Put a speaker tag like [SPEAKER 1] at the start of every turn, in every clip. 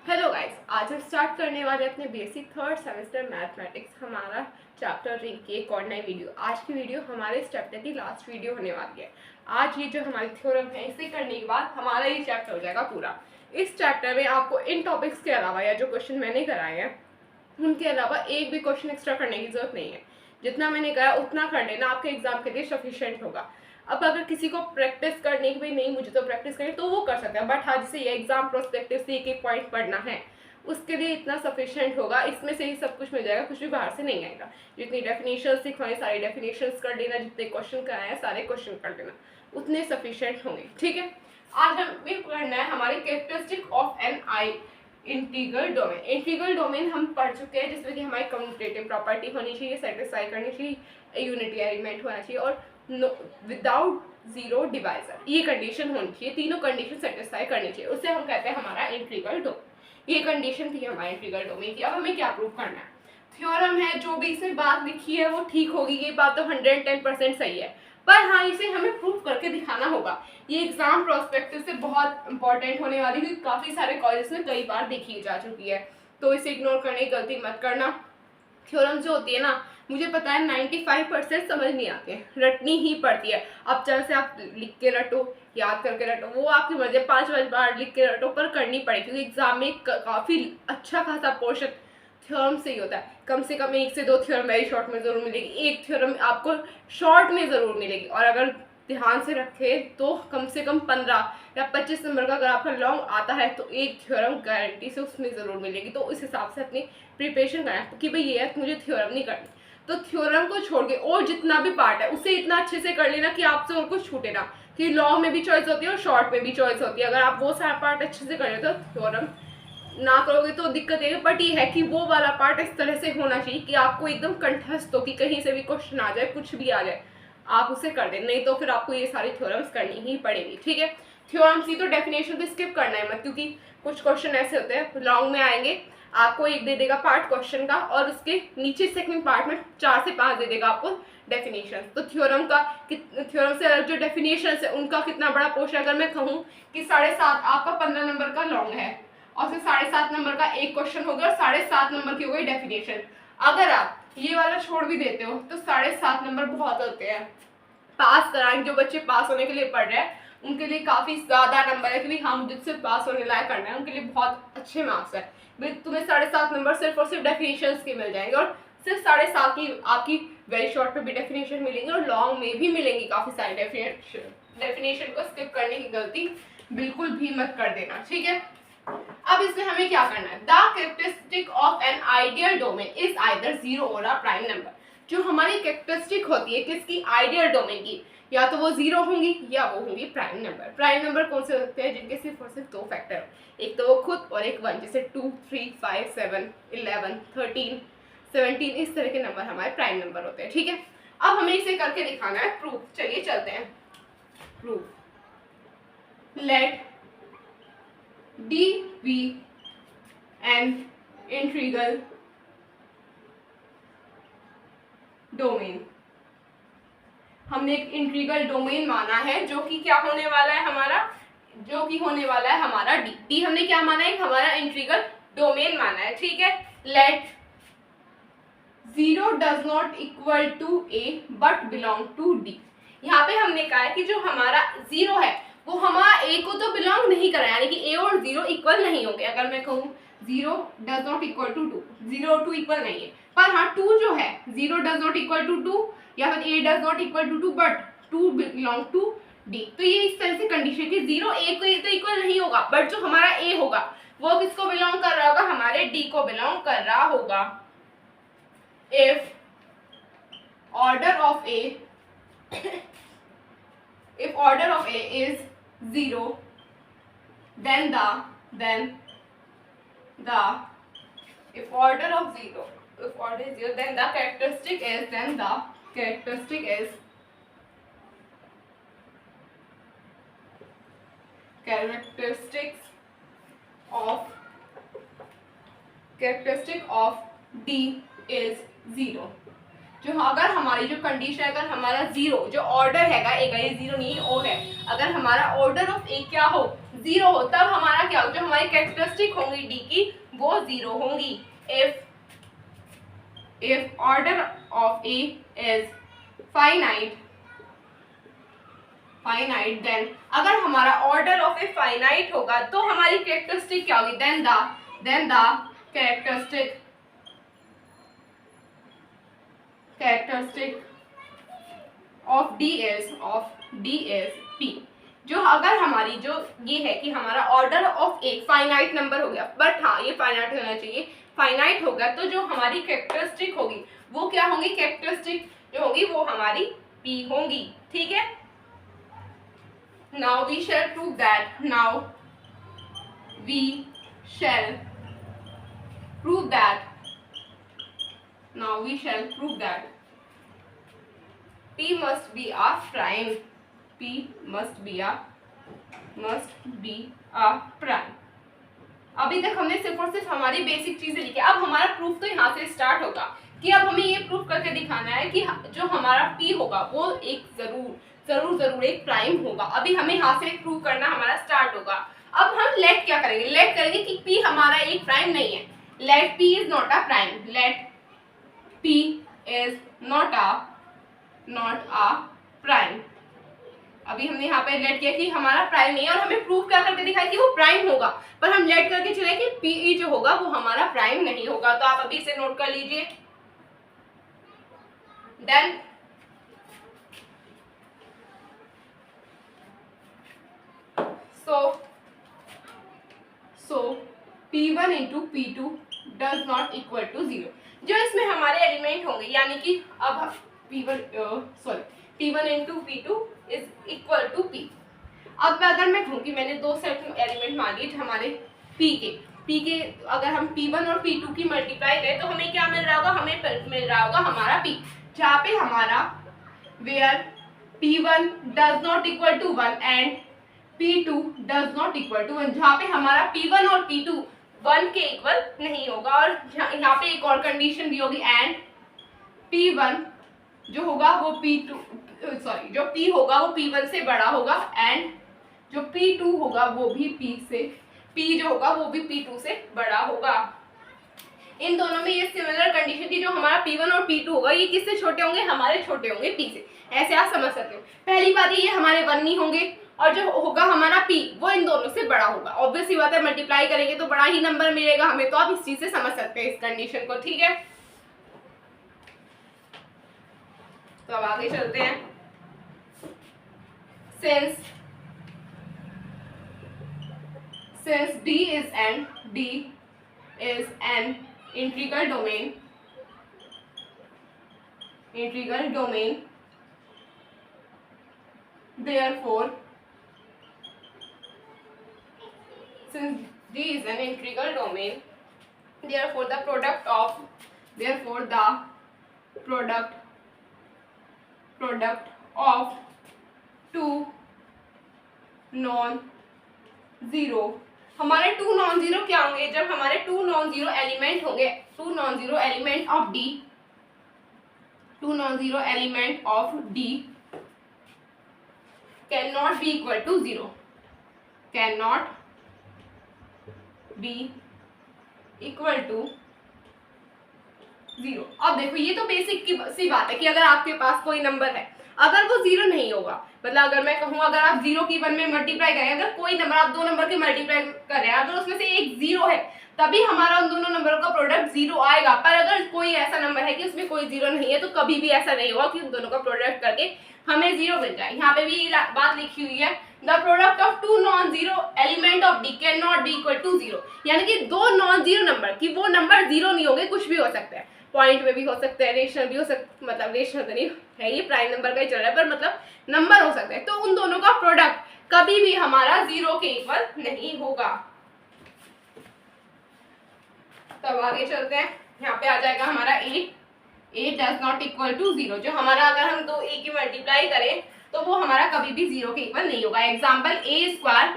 [SPEAKER 1] Hello guys, आज हम start करने वाले अपने बेसिक थर्ड सेमेस्टर मैथमेटिक्स हमारा चैप्टर रिंग की एक और नई वीडियो। आज की वीडियो हमारे इस चैप्टर की लास्ट वीडियो होने वाली है। आज ये जो हमारी थ्योरम है इसे करने के बाद हमारा ये चैप्टर हो जाएगा पूरा। इस चैप्टर में आपको इन टॉपिक्स के अलावा या जो क्वेश्चन मैंने कराए हैं उनके अलावा एक भी क्वेश्चन एक्स्ट्रा करने की जरूरत नहीं है। जितना मैंने कहा उतना कर लेना आपके एग्जाम के लिए सफिशिएंट होगा। अब अगर किसी को प्रैक्टिस करनी कि भाई नहीं मुझे तो प्रैक्टिस करनी तो वो कर सकते हैं, बट हाँ जिसे ये एग्जाम प्रोस्पेक्टिव से एक एक पॉइंट पढ़ना है उसके लिए इतना सफिशिएंट होगा। इसमें से ही सब कुछ मिल जाएगा, कुछ भी बाहर से नहीं आएगा। जितनी डेफिनेशन सिखवाएं सारी डेफिनेशन कर लेना, जितने क्वेश्चन कराए हैं सारे क्वेश्चन कर लेना, उतने सफिशिएंट होंगे। ठीक है, आज हमें करना है हमारी कैरेक्टरिस्टिक ऑफ एन आई इंटीग्रल डोमेन। इंटीग्रल डोमेन हम पढ़ चुके हैं जिसमें कि हमारी कम्यूटेटिव प्रॉपर्टी होनी चाहिए, सेटिस्फाई करनी चाहिए, यूनिटी एलिमेंट होना चाहिए और विदाउट जीरो डिवाइजर, ये कंडीशन होनी चाहिए। तीनों कंडीशन सेटिस्फाई करनी चाहिए, उससे हम कहते हैं हमारा इंटीग्रल डोमेन। ये कंडीशन थी हमारे इंटीग्रल डोमेन की। अब हमें क्या प्रूव करना है? थ्योरम है, जो भी इसमें बात लिखी है वो ठीक होगी, ये बात तो 110% सही है, पर हाँ इसे हमें प्रूव करके दिखाना होगा। ये एग्जाम प्रोस्पेक्टिव से बहुत इंपॉर्टेंट होने वाली है, काफ़ी सारे कॉलेज में कई बार देखी जा चुकी है, तो इसे इग्नोर करने की गलती मत करना। थ्योरम जो होती है ना, मुझे पता है 95% समझ नहीं आती है, रटनी ही पड़ती है। अब चाहे से आप लिख के रटो, याद करके रटो, वो आपकी मर्जी है। 5 बार लिख के रटो, पर करनी पड़ेगी क्योंकि एग्जाम में काफ़ी अच्छा खासा पोर्शन थ्योरम से ही होता है। कम से कम 1 से 2 थ्योरम वेरी शॉर्ट में ज़रूर मिलेगी, एक थ्योरम आपको शॉर्ट में ज़रूर मिलेगी, और अगर ध्यान से रखे तो कम से कम 15 या 25 नंबर का अगर आपका लॉन्ग आता है तो एक थ्योरम गारंटी से उसमें ज़रूर मिलेगी। तो उस हिसाब से अपनी प्रिपरेशन करना कि भाई ये है मुझे थ्योरम नहीं करनी, तो थ्योरम को छोड़ के और जितना भी पार्ट है उसे इतना अच्छे से कर लेना कि आपसे और कुछ छूटे ना। कि लॉन्ग में भी चॉइस होती है और शॉर्ट में भी चॉइस होती है, अगर आप वो सारा पार्ट अच्छे से कर लेते हो तो थ्योरम ना करोगे तो दिक्कत है। बट ये है कि वो वाला पार्ट इस तरह से होना चाहिए कि आपको एकदम कंठस्थ हो कि कहीं से भी क्वेश्चन आ जाए, कुछ भी आ जाए आप उसे कर दें, नहीं तो फिर आपको ये सारी थ्योरम्स करनी ही पड़ेगी। ठीक है, थ्योरम्स की तो डेफिनेशन तो स्किप करना है मत, क्योंकि कुछ क्वेश्चन ऐसे होते हैं लॉन्ग में आएंगे, आपको एक दे देगा पार्ट क्वेश्चन का और उसके नीचे सेकंड पार्ट में 4 से 5 दे देगा आपको डेफिनेशन। तो थ्योरम से जो डेफिनेशन है उनका कितना बड़ा पोर्शन, अगर मैं कहूँ कि 7.5 आपका 15 नंबर का लॉन्ग है और फिर 7.5 नंबर का एक क्वेश्चन होगा और 7.5 नंबर की हो गई डेफिनेशन। अगर आप ये वाला छोड़ भी देते हो तो 7.5 नंबर बहुत होते हैं। पास कराएंगे, जो बच्चे पास होने के लिए पढ़ रहे हैं उनके लिए काफ़ी ज़्यादा नंबर है कि भाई हाँ मुझे सिर्फ पास होने लायक करना है, उनके लिए बहुत अच्छे मार्क्स है। भाई तुम्हें 7.5 नंबर सिर्फ और सिर्फ डेफिनेशन के मिल जाएंगे, और सिर्फ 7.5 की आपकी वेरी शॉर्ट पे भी डेफिनेशन मिलेंगे और लॉन्ग में भी मिलेंगी काफ़ी सारी डेफिनेशन को स्किप करने की गलती बिल्कुल भी मत कर देना। ठीक है, अब इसमें हमें क्या करना है? The characteristic of an ideal domain is either zero और अ प्राइम नंबर। जो हमारी कैरेक्टरिस्टिक होती है किसकी? आइडियल डोमेन की, या तो वो जीरो होंगी या वो होंगी प्राइम नंबर। प्राइम नंबर कौन से होते हैं? जिनके सिर्फ और सिर्फ 2 फैक्टर हो, एक तो वो खुद और एक 1, जैसे 2, 3, 5, 7, 11, 13, 17, इस तरह के नंबर हमारे प्राइम नंबर होते हैं। ठीक है, अब हमें इसे करके दिखाना है प्रूफ। चलिए चलते हैं proof. Let D be an integral domain. हमने एक इंटीग्रल डोमेन माना है जो कि क्या होने वाला है हमारा, जो कि होने वाला है हमारा डी। डी हमने क्या माना है? हमारा इंटीग्रल डोमेन माना है। ठीक है, let 0 does not equal to A but belong to D. यहाँ पे हमने कहा है कि जो हमारा 0 है वो हमारा ए को तो बिलोंग नहीं कर रहा है, यानी कि ए और 0 इक्वल नहीं होंगे। अगर मैं कहूँ 0 डज नॉट इक्वल टू 2, 0 और 2 इक्वल नहीं है, पर हाँ 2 जो है 0 डज नॉट इक्वल टू 2 या फिर A does not equal to 2 but 2 belong to D. तो ये इस तरह से कंडीशन कि 0 ए को तो इक्वल नहीं होगा, बट जो हमारा ए होगा वो किसको बिलोंग कर रहा होगा? हमारे डी को बिलोंग कर रहा होगा। If order of A if order of A is 0 then the if order of 0 if order is 0 then the characteristic is characteristic of D is 0। जो अगर हमारी जो कंडीशन है, अगर हमारा 0 जो ऑर्डर हैगा ए का, ये 0 नहीं ओ है, अगर हमारा ऑर्डर ऑफ ए क्या हो 0 हो तब हमारा क्या हो, जो हमारी कैरेक्टरिस्टिक होंगी डी की वो 0 होंगी। If order of A is finite then, अगर हमारा ऑर्डर ऑफ ए फाइनाइट होगा तो हमारी कैरेक्टरिस्टिक क्या होगी, then the characteristic of D is P. जो अगर हमारी जो ये है कि हमारा ऑर्डर ऑफ एक फाइनाइट नंबर हो गया, बट हाँ ये फाइनाइट होना चाहिए, फाइनाइट होगा तो जो हमारी कैरेक्टरिस्टिक होगी वो क्या होंगी, कैरेक्टरिस्टिक जो होगी वो हमारी पी होंगी, ठीक है। Now we shall prove that P must be a prime. अभी तक हमने सिर्फ और सिर्फ हमारी बेसिक चीजें लिखी। अब हमारा प्रूफ तो यहाँ से स्टार्ट होगा कि अब हमें ये प्रूफ करके दिखाना है कि जो हमारा P होगा वो एक जरूर एक प्राइम होगा। अभी हमें यहाँ से प्रूव करना हमारा स्टार्ट होगा। अब हम लेट क्या करेंगे, लेट करेंगे कि P हमारा एक प्राइम नहीं है, let P is not a prime, let P is not a prime. अभी हमने यहाँ पे लेट किया कि हमारा प्राइम नहीं है और हमें प्रूव क्या करके दिखाया कि वो प्राइम होगा, पर हम लेट करके चले कि P जो होगा वो हमारा प्राइम नहीं होगा। तो आप अभी इसे नोट कर लीजिए। Then so P1 into P2 does not equal to 0। जो इसमें हमारे एलिमेंट होंगे यानी कि अब P1 into P2 is equal to P। अब अगर मैं कहूँ कि मैंने दो सेट एलिमेंट मान लिए हमारे P के अगर हम P1 और P2 की मल्टीप्लाई करें तो हमें क्या मिल रहा होगा, हमें मिल रहा होगा हमारा P, जहाँ पे हमारा where P1 does not equal to 1 and P2 does not equal to 1, जहाँ पे हमारा P1 और P2 1 के इक्वल नहीं होगा। और यहाँ पे एक और कंडीशन भी होगी, एंड P1 जो होगा वो जो P होगा वो P1 से बड़ा होगा, एंड जो P2 होगा वो भी P जो होगा वो भी P2 से बड़ा होगा। इन दोनों में ये सिमिलर कंडीशन थी, जो हमारा P1 और P2 होगा ये किससे छोटे होंगे, हमारे छोटे होंगे P से। ऐसे आप समझ सकते हो। पहली बात ये हमारे 1 नहीं होंगे और जो होगा हमारा P वो इन दोनों से बड़ा होगा। ऑब्वियस ही बात है, मल्टीप्लाई करेंगे तो बड़ा ही नंबर मिलेगा हमें। तो आप इस चीज से समझ सकते हैं इस कंडीशन को, ठीक है। तो अब आगे चलते हैं। since D is an integral domain, therefore since D is an integral domain, therefore the product of two non-zero, हमारे 2 नॉन जीरो क्या होंगे, जब हमारे 2 नॉन जीरो एलिमेंट होंगे, 2 non zero element of D can not be equal to 0, अब देखो ये तो बेसिक की सी बात है कि अगर आपके पास कोई नंबर है, अगर वो 0 नहीं होगा, मतलब अगर मैं कहूँ अगर आप 0 की 1 में मल्टीप्लाई करें, अगर कोई नंबर आप 2 नंबर की मल्टीप्लाई कर रहे हैं, अगर उसमें से एक 0 है तभी हमारा उन दोनों नंबरों का प्रोडक्ट 0 आएगा। पर अगर कोई ऐसा नंबर है कि उसमें कोई 0 नहीं है तो कभी भी ऐसा नहीं होगा कि उन दोनों का प्रोडक्ट करके हमें 0 मिल जाए। यहाँ पे भी बात लिखी हुई है, the product of 2 non zero element of D can not be equal to 0, यानी कि 2 नॉन जीरो नंबर की वो नंबर 0 नहीं होंगे, कुछ भी हो सकता है, पॉइंट में भी हो सकता है, रेशनल भी हो सकता, मतलब रेशनल तो नहीं है, ये प्राइम नंबर का ही चल रहा है, पर मतलब नंबर हो सकता है। तो उन दोनों का प्रोडक्ट कभी भी हमारा 0 के इक्वल नहीं होगा। तब आगे चलते हैं, यहाँ पे आ जाएगा हमारा a does not equal to 0, जो हमारा अगर हम दो a की मल्टीप्लाई करें तो वो हमारा कभी भी 0 के इक्वल नहीं होगा। Example a square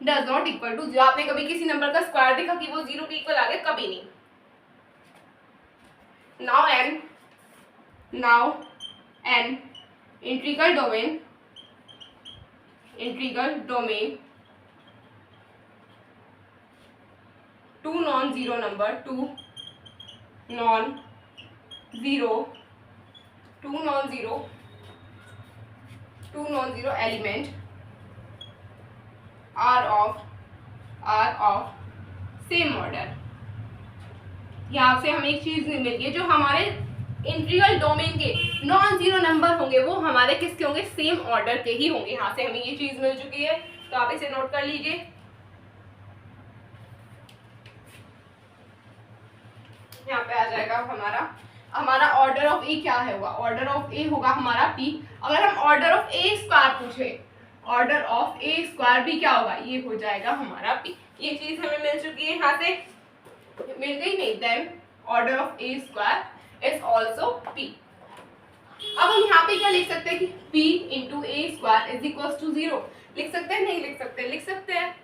[SPEAKER 1] does not equal to 0, आपने कभी किसी नंबर का स्क्वायर देखा कि वो 0 के इक्वल आ गया, कभी नहीं। now an integral domain two non zero number, two non zero element are of same order. यहाँ से हमें एक चीज मिल गई, जो हमारे इंटीग्रल डोमेन के नॉन जीरो नंबर होंगे वो हमारे किसके होंगे, सेम ऑर्डर के ही होंगे। यहाँ से हमें ये चीज मिल चुकी है, तो आप इसे नोट कर लीजिए। यहाँ पे आ जाएगा हमारा ऑर्डर ऑफ ए क्या है होगा, ऑर्डर ऑफ ए होगा हमारा पी। अगर हम ऑर्डर ऑफ ए स्क्वायर पूछे, ऑर्डर ऑफ ए स्क्वायर भी क्या होगा, ये हो जाएगा हमारा पी। ये चीज हमें मिल चुकी है, यहाँ से मिल गई नहीं, then order of A square is also P. अब हम यहाँ पे क्या लिख सकते हैं कि p into A square is equal to 0। लिख सकते हैं, नहीं लिख सकते, लिख सकते हैं।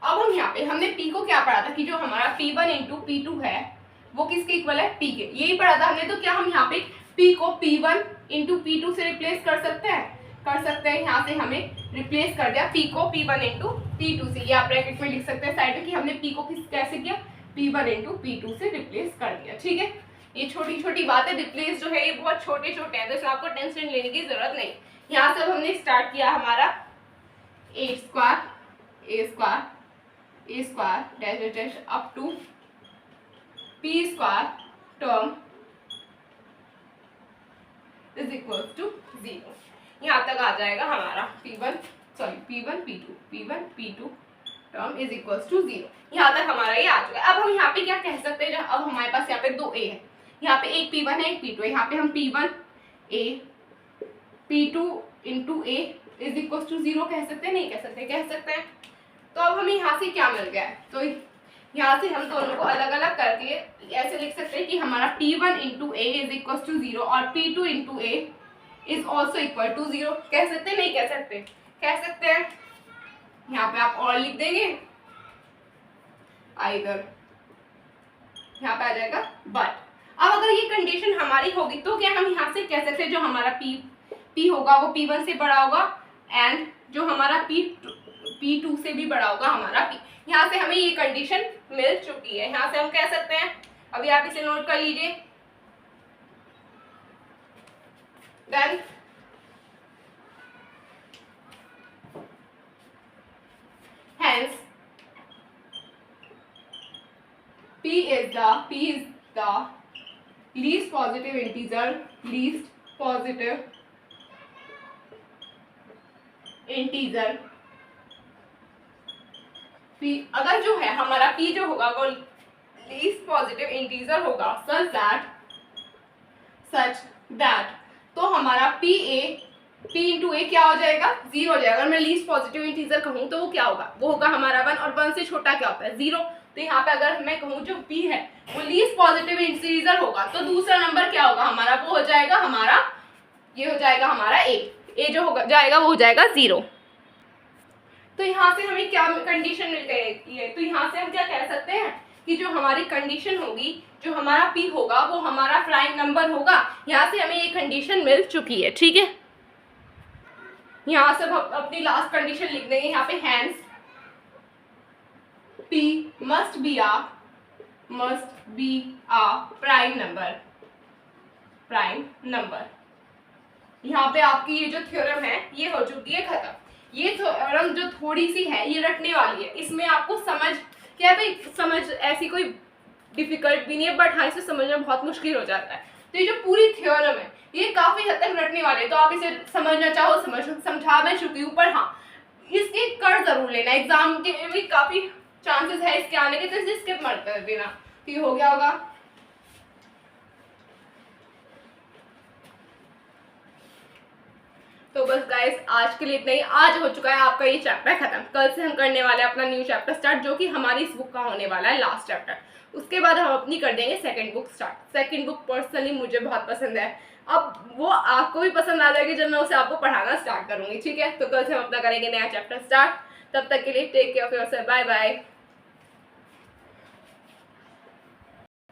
[SPEAKER 1] अब हम यहाँ पे हमने p को क्या पढ़ा था कि जो हमारा p1 इंटू p2 है वो किसके इक्वल है, p के, यही पढ़ा था हमने। तो क्या हम यहाँ पे p को p1 इंटू p2 से रिप्लेस कर सकते हैं, कर सकते हैं। यहाँ से हमें रिप्लेस कर दिया p को p1 इंटू p2 से, ये आप ब्रैकेट में लिख सकते हैं साइड में कि हमने p को कैसे किया, p1 इंटू p2 से रिप्लेस कर दिया। ठीक है, ये छोटी छोटी बातें रिप्लेस जो है ये बहुत छोटे छोटे हैं, तो इसमें आपको टेंशन लेने की जरूरत नहीं। यहाँ से हमने स्टार्ट किया हमारा A square dash up to P square term is equal to 0। यहाँ तक आ जाएगा हमारा P1 P2 term is equal to 0। यहाँ तक हमारा ये आ चुका है। अब हम यहाँ पे क्या कह सकते हैं, अब हमारे पास यहाँ पे दो ए है, यहाँ पे एक P1 है एक P2 है। यहाँ पे हम P1 A P2 into A is equal to 0 कह सकते हैं, नहीं कह सकते, कह सकते हैं। तो अब हमें यहाँ से क्या मिल गया है, तो यहाँ से हम दोनों को अलग अलग करके ऐसे लिख सकते हैं कि हमारा P1 into A is equal to 0 और P2 into A is also equal to 0। कह सकते हैं, नहीं कह सकते, कह सकते हैं। यहाँ पे आप और लिख देंगे आइदर, यहाँ पे आ जाएगा बट। अब अगर ये कंडीशन हमारी होगी तो क्या हम यहाँ से कह सकते हैं जो हमारा P होगा वो P1 से बड़ा होगा एंड जो हमारा P2 से भी बड़ा होगा हमारा P। यहाँ से हमें ये कंडीशन मिल चुकी है, यहाँ से हम कह सकते हैं। अभी आप इसे नोट कर लीजिए। Then hence P is the least positive integer P अगर जो है हमारा P जो होगा वो लीस्ट पॉजिटिव इंटीजर होगा सच दैट तो हमारा P इंटू ए क्या हो जाएगा, 0 हो जाएगा। अगर मैं लीस्ट पॉजिटिव इंटीजर कहूँ तो वो क्या होगा, वो होगा हमारा 1 और 1 से छोटा क्या होता है 0। तो यहाँ पे अगर मैं कहूँ जो P है वो लीस्ट पॉजिटिव इंटीजर होगा तो दूसरा नंबर क्या होगा हमारा, वो हो जाएगा हमारा, ये हो जाएगा हमारा ए जो होगा जाएगा वो हो जाएगा 0। तो यहाँ से हमें क्या कंडीशन मिल गई है, तो यहाँ से हम क्या कह सकते हैं कि जो हमारी कंडीशन होगी, जो हमारा P होगा वो हमारा प्राइम नंबर होगा। यहाँ से हमें ये कंडीशन मिल चुकी है। ठीक है, यहाँ से हम अपनी लास्ट कंडीशन लिख देंगे यहाँ पे, hence P must be a prime number. यहाँ पे आपकी ये जो थ्योरम है ये हो चुकी है खत्म। ये थ्योरम जो थोड़ी सी है ये रटने वाली है, इसमें आपको समझ क्या भाई, समझ ऐसी कोई डिफिकल्ट भी नहीं है, बट हाँ इसे समझना बहुत मुश्किल हो जाता है। तो ये जो पूरी थ्योरम है ये काफी हद तक रटने वाले, तो आप इसे समझना चाहो समझा मैं चुकी हूँ, पर हाँ इसके कर जरूर लेना, एग्जाम के भी काफी चांसेस है इसके आने के, तो इसे स्किप मत कर देना। तो ये हो गया होगा। तो बस गाइस आज के लिए इतना ही। आज हो चुका है आपका ये चैप्टर खत्म। कल से हम करने वाले हैं अपना न्यू चैप्टर स्टार्ट, जो कि हमारी इस बुक का होने वाला है लास्ट चैप्टर। उसके बाद हम अपनी कर देंगे second book start. Second book personally मुझे बहुत पसंद है, अब वो आपको भी पसंद आ जाएगी जब मैं उसे आपको पढ़ाना स्टार्ट करूंगी। ठीक है, तो कल से हम अपना करेंगे नया चैप्टर स्टार्ट। तब तक के लिए take care of yourself, bye bye.